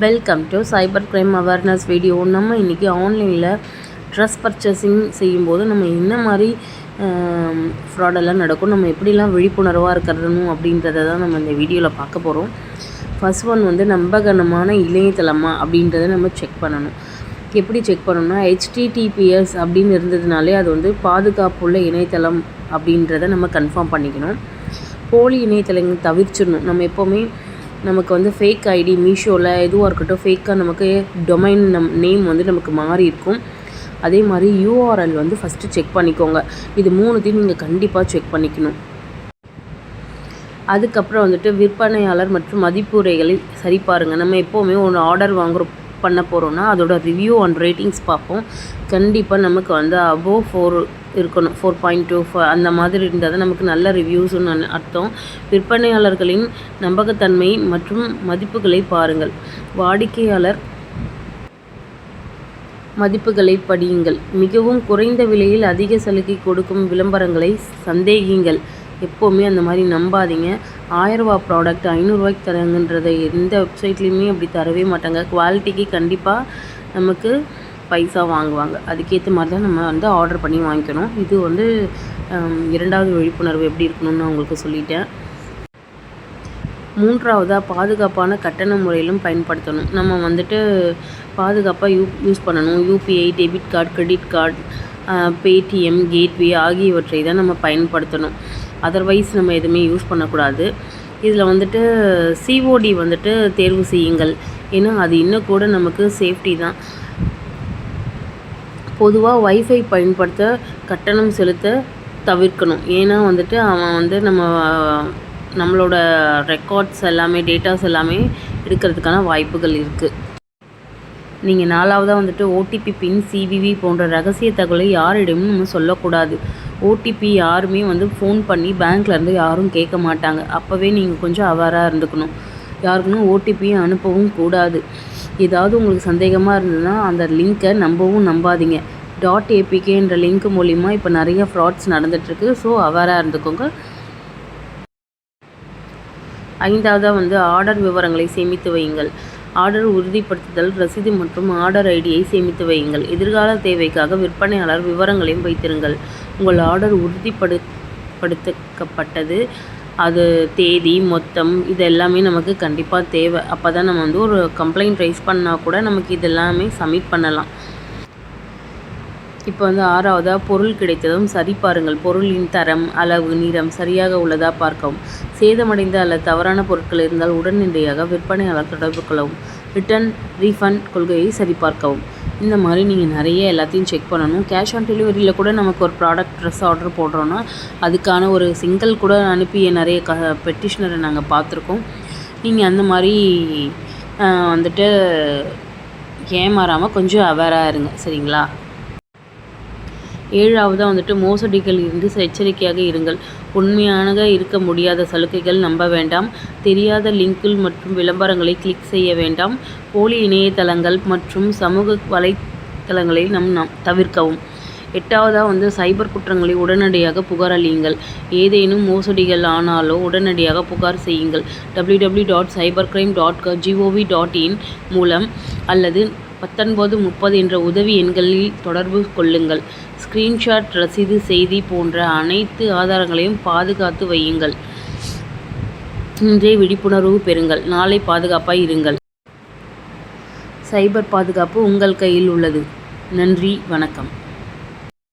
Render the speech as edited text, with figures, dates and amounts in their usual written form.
Welcome to cyber crime awareness video. நம்ம இன்றைக்கி ஆன்லைனில் ட்ரெஸ் பர்ச்சேசிங் செய்யும்போது நம்ம என்ன மாதிரி ஃப்ராடெல்லாம் நடக்கும், நம்ம எப்படிலாம் விழிப்புணர்வாக இருக்கிறணும் அப்படின்றத தான் நம்ம இந்த வீடியோவில் பார்க்க போகிறோம். ஃபர்ஸ்ட் ஒன் வந்து நம்பகமான இணையதளமா அப்படின்றத நம்ம செக் பண்ணணும். எப்படி செக் பண்ணணும்னா HTTPS அப்படின்னு இருந்ததுனாலே அது வந்து பாதுகாப்புள்ள இணையதளம் அப்படின்றத நம்ம கன்ஃபார்ம் பண்ணிக்கணும். போலி இணையதளங்கள் தவிர்ச்சிடணும். நம்ம எப்போவுமே நமக்கு வந்து ஃபேக் ஐடி மீஷோவில் எதுவாக இருக்கட்டும், ஃபேக்காக நமக்கு டொமைன் நேம் வந்து நமக்கு மாறி இருக்கும். அதே மாதிரி URL வந்து ஃபஸ்ட்டு செக் பண்ணிக்கோங்க. இது மூணுத்தையும் நீங்கள் கண்டிப்பாக செக் பண்ணிக்கணும். அதுக்கப்புறம் வந்துட்டு விற்பனையாளர் மற்றும் மதிப்புரைகளை சரி பாருங்கள். நம்ம எப்போவுமே ஒரு ஆர்டர் பண்ண போகிறோன்னா அதோட ரிவ்யூ அண்ட் ரேட்டிங்ஸ் பார்ப்போம். கண்டிப்பாக நமக்கு வந்து அபோவ் 4 இருக்கணும், 4.25 அந்த மாதிரி இருந்தால் தான் நமக்கு நல்ல ரிவ்யூஸ்னு அர்த்தம். விற்பனையாளர்களின் நம்பகத்தன்மை மற்றும் மதிப்புகளை பாருங்கள். வாடிக்கையாளர் மதிப்புகளை படியுங்கள். மிகவும் குறைந்த விலையில் அதிக சலுகை கொடுக்கும் விளம்பரங்களை சந்தேகிங்கள். எப்போவுமே அந்த மாதிரி நம்பாதீங்க. 1000 ரூபா ப்ராடக்ட் 500 ரூபாய்க்கு தராங்கன்றதை எந்த வெப்சைட்லேயுமே அப்படி தரவே மாட்டாங்க. குவாலிட்டிக்கு கண்டிப்பாக நமக்கு பைசா வாங்குவாங்க. அதுக்கேற்ற மாதிரி தான் நம்ம வந்து ஆர்டர் பண்ணி வாங்கிக்கணும். இது வந்து இரண்டாவது விழிப்புணர்வு எப்படி இருக்கணும்னு நான் உங்களுக்கு சொல்லிட்டேன். மூன்றாவதாக பாதுகாப்பான கட்டண முறையிலும் பயன்படுத்தணும். நம்ம வந்துட்டு பாதுகாப்பாக யூஸ் பண்ணணும். UPI, debit card, credit card, Paytm, gateway ஆகியவற்றை தான் நம்ம பயன்படுத்தணும். அதர்வைஸ் நம்ம எதுவுமே யூஸ் பண்ணக்கூடாது. இதில் வந்துட்டு COD வந்துட்டு தேர்வு செய்யுங்கள். ஏன்னா அது இன்னும் கூட நமக்கு சேஃப்டி தான். பொதுவாக வைஃபை பயன்படுத்த கட்டணம் செலுத்த தவிர்க்கணும். ஏன்னா வந்துட்டு அவன் வந்து நம்மளோட ரெக்கார்ட்ஸ் எல்லாமே, டேட்டாஸ் எல்லாமே எடுக்கிறதுக்கான வாய்ப்புகள் இருக்குது. நீங்கள் நாலாவதாக வந்துட்டு OTP பின், CVV போன்ற ரகசிய தகவலை யாரிடமும் நம்ம சொல்லக்கூடாது. OTP யாருமே வந்து ஃபோன் பண்ணி பேங்க்லேருந்து யாரும் கேட்க மாட்டாங்க. அப்போவே நீங்கள் கொஞ்சம் அவேராக இருந்துக்கணும். யாருக்குன்னு OTP அனுப்பவும் கூடாது. ஏதாவது உங்களுக்கு சந்தேகமாக இருந்ததுன்னா அந்த லிங்க்கை நம்பாதீங்க. .apk என்ற லிங்க் மூலிமா இப்போ நிறைய ஃப்ராட்ஸ் நடந்துகிட்ருக்கு. ஸோ அவேராக இருந்துக்கோங்க. ஐந்தாவதாக வந்து ஆர்டர் விவரங்களை சேமித்து வையுங்கள். ஆர்டர் உறுதிப்படுத்துதல் ரசீது மற்றும் ஆர்டர் ஐடியை சேமித்து வையுங்கள். எதிர்கால தேவைக்காக விற்பனையாளர் விவரங்களையும் வைத்திருங்கள். உங்கள் ஆர்டர் உறுதிப்படுத்தப்பட்டது, அது தேதி, மொத்தம், இது எல்லாமே நமக்கு கண்டிப்பாக தேவை. அப்போ தான் நம்ம வந்து ஒரு கம்ப்ளைண்ட் ரைஸ் பண்ணால் கூட நமக்கு இதெல்லாமே சப்மிட் பண்ணலாம். இப்போ வந்து ஆறாவதாக பொருள் கிடைத்ததும் சரி பாருங்கள். பொருளின் தரம், அளவு, நிறம் சரியாக உள்ளதா பார்க்கவும். சேதமடைந்த அல்லது தவறான பொருட்கள் இருந்தால் உடனடியாக விற்பனையாளர் தொடர்பு கொள்ளவும். ரிட்டர்ன் ரீஃபண்ட் கொள்கையை சரிபார்க்கவும். இந்த மாதிரி நீங்கள் நிறைய எல்லாத்தையும் செக் பண்ணணும். கேஷ் ஆன் டெலிவரியில் கூட நமக்கு ஒரு ப்ராடக்ட் ட்ரெஸ் ஆர்டர் போடுறோன்னா அதுக்கான ஒரு சிங்கிள் கூட அனுப்பிய நிறைய பெட்டிஷனரை நாங்கள் பார்த்துருக்கோம். நீங்கள் அந்த மாதிரி வந்துட்டு ஏமாறாமல் கொஞ்சம் அவேராக இருங்க, சரிங்களா? ஏழாவதாக வந்துட்டு மோசடிகள் இருந்து எச்சரிக்கையாக இருங்கள். உண்மையாக இருக்க முடியாத சலுகைகள் நம்ப வேண்டாம். தெரியாத லிங்கில் மற்றும் விளம்பரங்களை கிளிக் செய்ய வேண்டாம். போலி இணையதளங்கள் மற்றும் சமூக வலைத்தளங்களை தவிர்க்கவும். எட்டாவதாக வந்து சைபர் குற்றங்களை உடனடியாக புகார் அளியுங்கள். ஏதேனும் மோசடிகள் ஆனாலோ உடனடியாக புகார் செய்யுங்கள். www.cybercrime.gov.in மூலம் அல்லது 1930 என்ற உதவி எண்களில் தொடர்பு கொள்ளுங்கள். ஸ்க்ரீன்ஷாட், ரசீது, செய்தி போன்ற அனைத்து ஆதாரங்களையும் பாதுகாத்து வையுங்கள். இன்றே விழிப்புணர்வு பெறுங்கள், நாளை பாதுகாப்பாக இருங்கள். சைபர் பாதுகாப்பு உங்கள் கையில் உள்ளது. நன்றி, வணக்கம்.